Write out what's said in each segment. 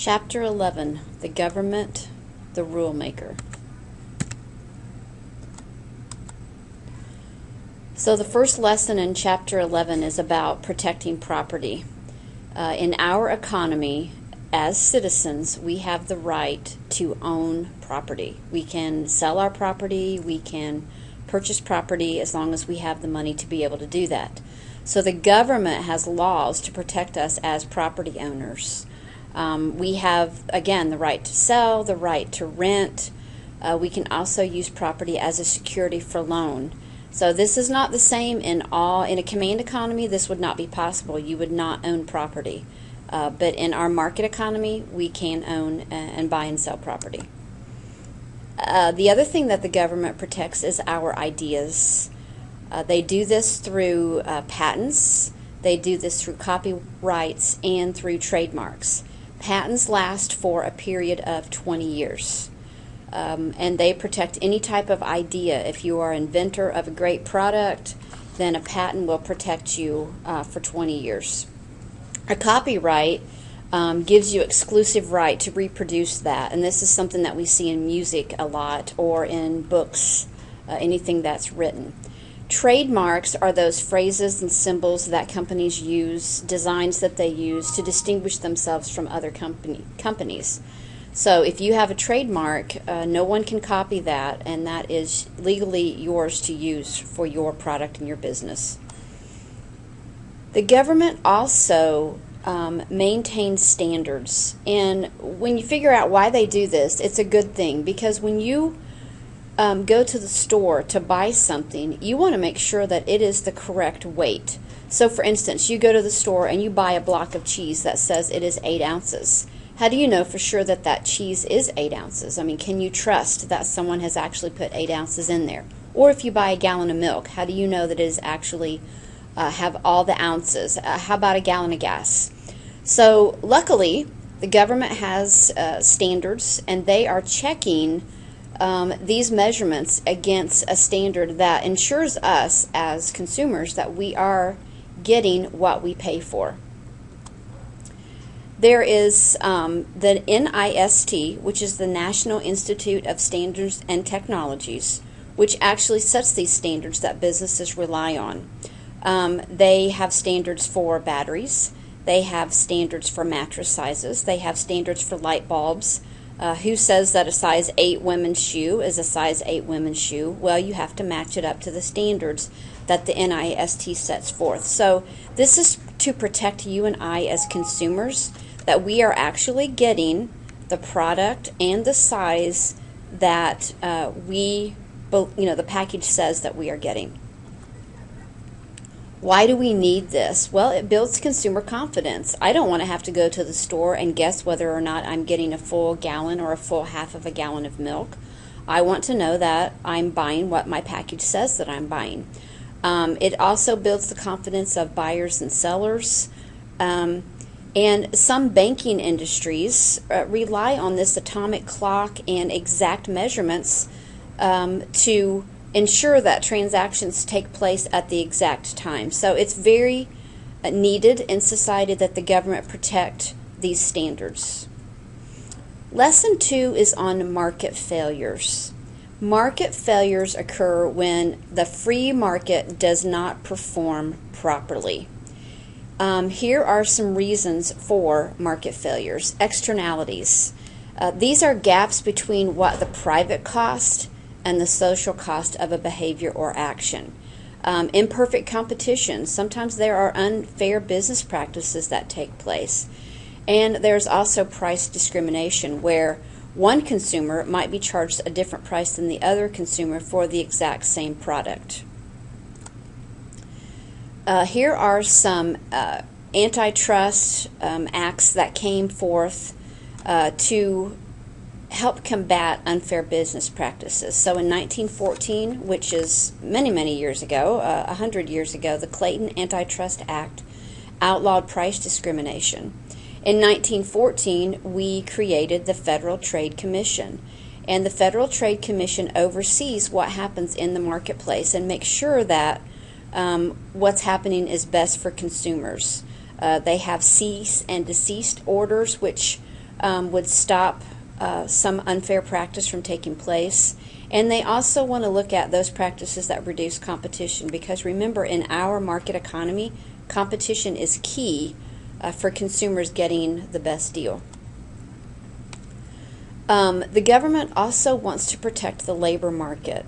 Chapter 11, The Government, the Rule Maker. So the first lesson in Chapter 11 is about protecting property. In our economy, as citizens, we have the right to own property. We can sell our property, we can purchase property as long as we have the money to be able to do that. So the government has laws to protect us as property owners. We have, again, the right to sell, the right to rent. We can also use property as a security for loan. So this is not the same in a command economy. This would not be possible. You would not own property. But in our market economy, we can own and buy and sell property. The other thing that the government protects is our ideas. They do this through patents. They do this through copyrights and through trademarks. Patents last for a period of 20 years. And they protect any type of idea. If you are an inventor of a great product, then a patent will protect you for 20 years. A copyright gives you exclusive right to reproduce that, and this is something that we see in music a lot or in books, anything that's written. Trademarks are those phrases and symbols that companies use, designs that they use to distinguish themselves from other companies. So if you have a trademark, no one can copy that, and that is legally yours to use for your product and your business. The government also maintains standards, and when you figure out why they do this, it's a good thing, because when you go to the store to buy something, you want to make sure that it is the correct weight. So for instance, you go to the store and you buy a block of cheese that says it is 8 ounces. How do you know for sure that that cheese is 8 ounces? I mean, can you trust that someone has actually put 8 ounces in there? Or if you buy a gallon of milk, how do you know that it is actually have all the ounces? How about a gallon of gas? So luckily, the government has standards, and they are checking these measurements against a standard that ensures us as consumers that we are getting what we pay for. There is the NIST, which is the National Institute of Standards and Technologies, which actually sets these standards that businesses rely on. They have standards for batteries. They have standards for mattress sizes. They have standards for light bulbs. Who says that a size 8 women's shoe is a size 8 women's shoe? Well, you have to match it up to the standards that the NIST sets forth. So this is to protect you and I as consumers, that we are actually getting the product and the size that the package says that we are getting. Why do we need this? Well, it builds consumer confidence. I don't want to have to go to the store and guess whether or not I'm getting a full gallon or a full half of a gallon of milk. I want to know that I'm buying what my package says that I'm buying. It also builds the confidence of buyers and sellers. And some banking industries rely on this atomic clock and exact measurements to ensure that transactions take place at the exact time. So it's very needed in society that the government protect these standards. Lesson 2 is on market failures. Market failures occur when the free market does not perform properly. Here are some reasons for market failures. Externalities. These are gaps between what the private cost and the social cost of a behavior or action. Imperfect competition. Sometimes there are unfair business practices that take place. And there's also price discrimination, where one consumer might be charged a different price than the other consumer for the exact same product. Here are some antitrust acts that came forth to help combat unfair business practices. So in 1914, which is many, many years ago, 100 years ago, the Clayton Antitrust Act outlawed price discrimination. In 1914, we created the Federal Trade Commission. And the Federal Trade Commission oversees what happens in the marketplace and makes sure that what's happening is best for consumers. They have cease and desist orders, which would stop some unfair practice from taking place. And they also want to look at those practices that reduce competition, because remember, in our market economy, competition is key for consumers getting the best deal. The government also wants to protect the labor market.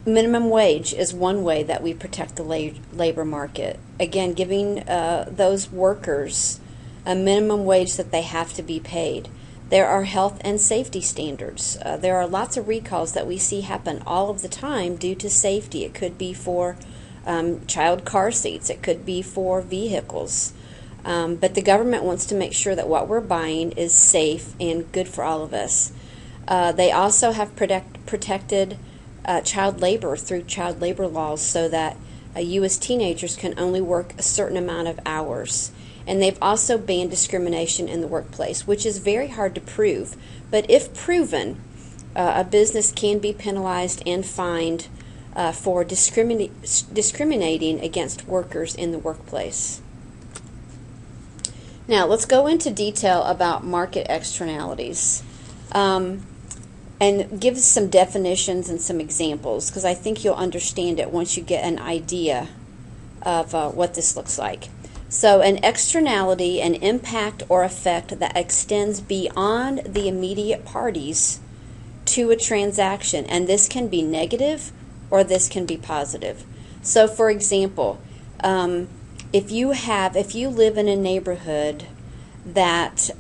Minimum wage is one way that we protect the labor market. Again, giving those workers a minimum wage that they have to be paid. There are health and safety standards. There are lots of recalls that we see happen all of the time due to safety. It could be for child car seats. It could be for vehicles. But the government wants to make sure that what we're buying is safe and good for all of us. They also have protected child labor through child labor laws, so that you as teenagers can only work a certain amount of hours. And they've also banned discrimination in the workplace, which is very hard to prove. But if proven, a business can be penalized and fined for discriminating against workers in the workplace. Now, let's go into detail about market externalities and give some definitions and some examples, because I think you'll understand it once you get an idea of what this looks like. So an externality, an impact or effect that extends beyond the immediate parties to a transaction, and this can be negative or this can be positive. So for example, if you live in a neighborhood that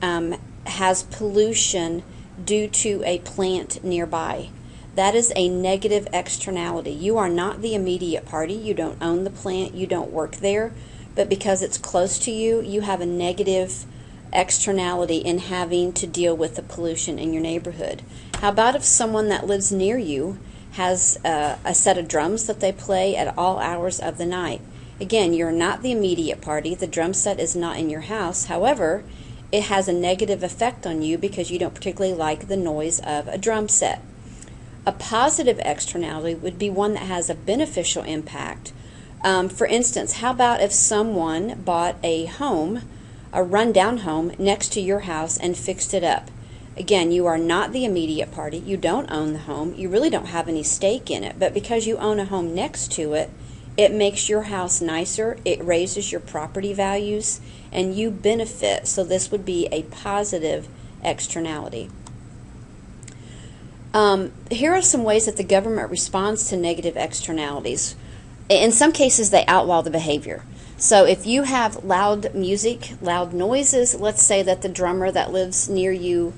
has pollution due to a plant nearby, that is a negative externality. You are not the immediate party. You don't own the plant. You don't work there. But because it's close to you, you have a negative externality in having to deal with the pollution in your neighborhood. How about if someone that lives near you has a set of drums that they play at all hours of the night? Again, you're not the immediate party. The drum set is not in your house. However, it has a negative effect on you because you don't particularly like the noise of a drum set. A positive externality would be one that has a beneficial impact. For instance, how about if someone bought a home, a rundown home, next to your house and fixed it up? Again, you are not the immediate party. You don't own the home. You really don't have any stake in it. But because you own a home next to it, it makes your house nicer. It raises your property values, and you benefit. So this would be a positive externality. Here are some ways that the government responds to negative externalities. In some cases, they outlaw the behavior. So if you have loud music, loud noises, let's say that the drummer that lives near you,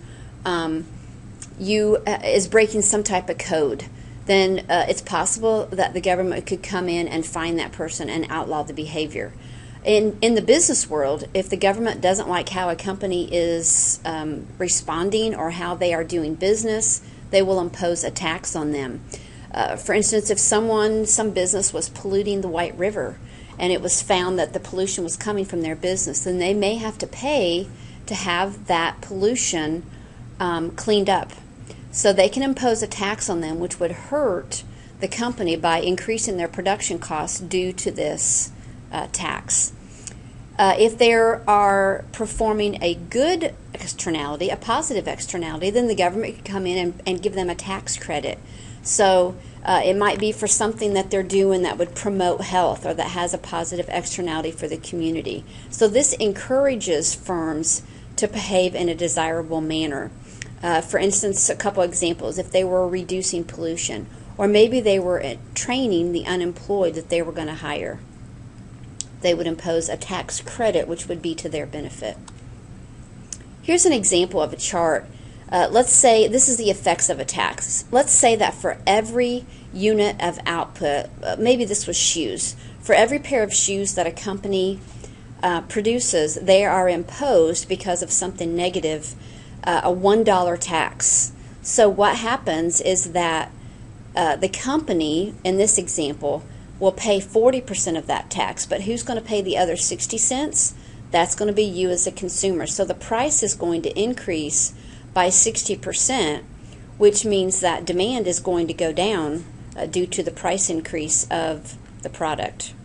is breaking some type of code, then it's possible that the government could come in and find that person and outlaw the behavior. In the business world, if the government doesn't like how a company is responding or how they are doing business, they will impose a tax on them. For instance, if some business was polluting the White River and it was found that the pollution was coming from their business, then they may have to pay to have that pollution cleaned up. So they can impose a tax on them, which would hurt the company by increasing their production costs due to this tax. If they are performing a good externality, a positive externality, then the government could come in and give them a tax credit. So it might be for something that they're doing that would promote health or that has a positive externality for the community. So this encourages firms to behave in a desirable manner. For instance, a couple examples, if they were reducing pollution, or maybe they were training the unemployed that they were going to hire, they would impose a tax credit, which would be to their benefit. Here's an example of a chart. Let's say this is the effects of a tax. Let's say that for every unit of output, maybe this was shoes, for every pair of shoes that a company produces, they are imposed because of something negative, a $1 tax. So what happens is that the company, in this example, will pay 40% of that tax, but who's going to pay the other 60 cents? That's going to be you as a consumer. So the price is going to increase by 60%, which means that demand is going to go down due to the price increase of the product.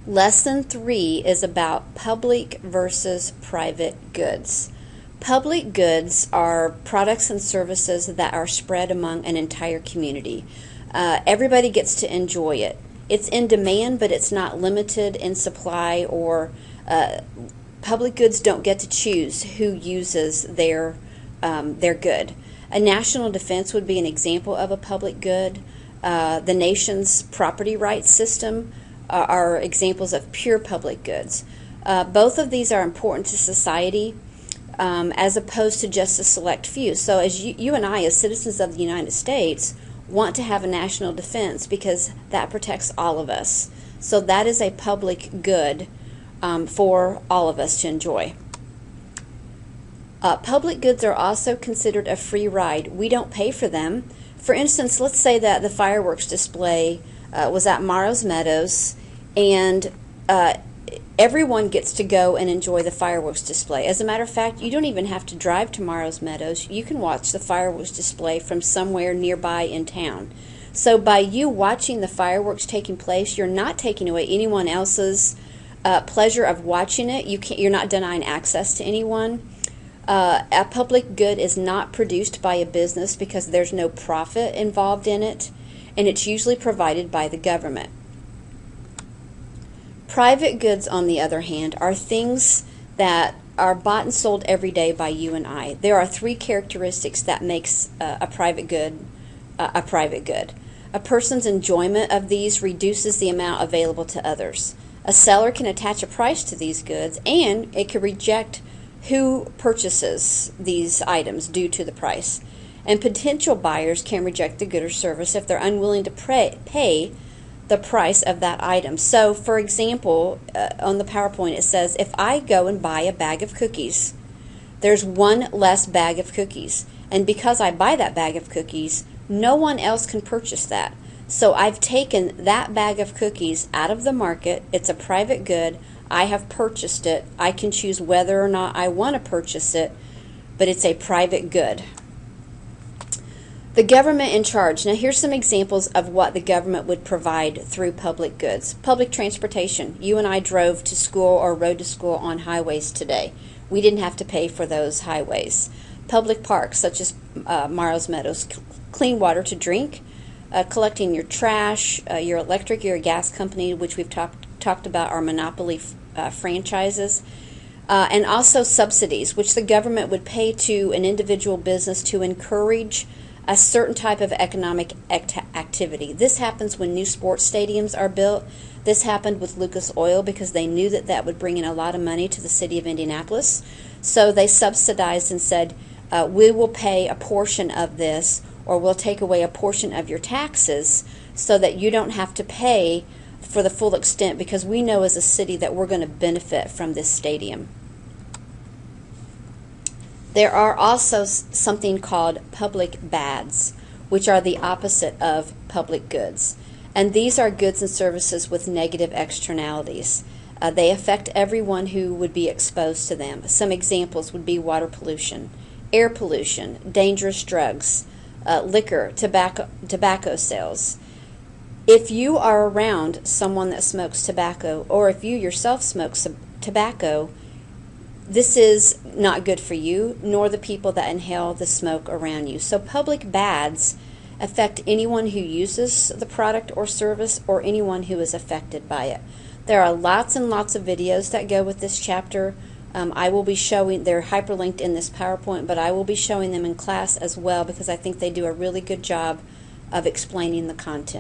Lesson 3 is about public versus private goods. Public goods are products and services that are spread among an entire community. Everybody gets to enjoy it. It's in demand, but it's not limited in supply, or public goods don't get to choose who uses their good. A national defense would be an example of a public good. The nation's property rights system are examples of pure public goods. Both of these are important to society, as opposed to just a select few. So as you and I, as citizens of the United States, want to have a national defense because that protects all of us. So that is a public good for all of us to enjoy. Public goods are also considered a free ride. We don't pay for them. For instance, let's say that the fireworks display was at Morrow's Meadows, and everyone gets to go and enjoy the fireworks display. As a matter of fact, you don't even have to drive to Morrow's Meadows. You can watch the fireworks display from somewhere nearby in town. So by you watching the fireworks taking place, you're not taking away anyone else's pleasure of watching it. You're not denying access to anyone. A public good is not produced by a business because there's no profit involved in it, and it's usually provided by the government. Private goods, on the other hand, are things that are bought and sold every day by you and I. There are 3 characteristics that makes a private good a private good. A person's enjoyment of these reduces the amount available to others. A seller can attach a price to these goods, and it can reject who purchases these items due to the price. And potential buyers can reject the good or service if they're unwilling to pay the price of that item. So, for example, on the PowerPoint it says, if I go and buy a bag of cookies, there's one less bag of cookies. And because I buy that bag of cookies, no one else can purchase that. So I've taken that bag of cookies out of the market. It's a private good. I have purchased it. I can choose whether or not I want to purchase it, but it's a private good. The government in charge. Now here's some examples of what the government would provide through public goods. Public transportation. You and I drove to school or rode to school on highways today. We didn't have to pay for those highways. Public parks such as Morrow's Meadows. Clean water to drink. Collecting your trash. Your electric, your gas company, which we've talked about, are monopoly franchises. And also subsidies, which the government would pay to an individual business to encourage a certain type of economic activity. This happens when new sports stadiums are built. This happened with Lucas Oil because they knew that that would bring in a lot of money to the city of Indianapolis. So they subsidized and said, we will pay a portion of this, or we'll take away a portion of your taxes so that you don't have to pay for the full extent, because we know as a city that we're going to benefit from this stadium. There are also something called public bads, which are the opposite of public goods. And these are goods and services with negative externalities. They affect everyone who would be exposed to them. Some examples would be water pollution, air pollution, dangerous drugs, liquor, tobacco sales. If you are around someone that smokes tobacco, or if you yourself smoke some tobacco, this is not good for you, nor the people that inhale the smoke around you. So public bads affect anyone who uses the product or service, or anyone who is affected by it. There are lots and lots of videos that go with this chapter. I will be showing, they're hyperlinked in this PowerPoint, but I will be showing them in class as well, because I think they do a really good job of explaining the content.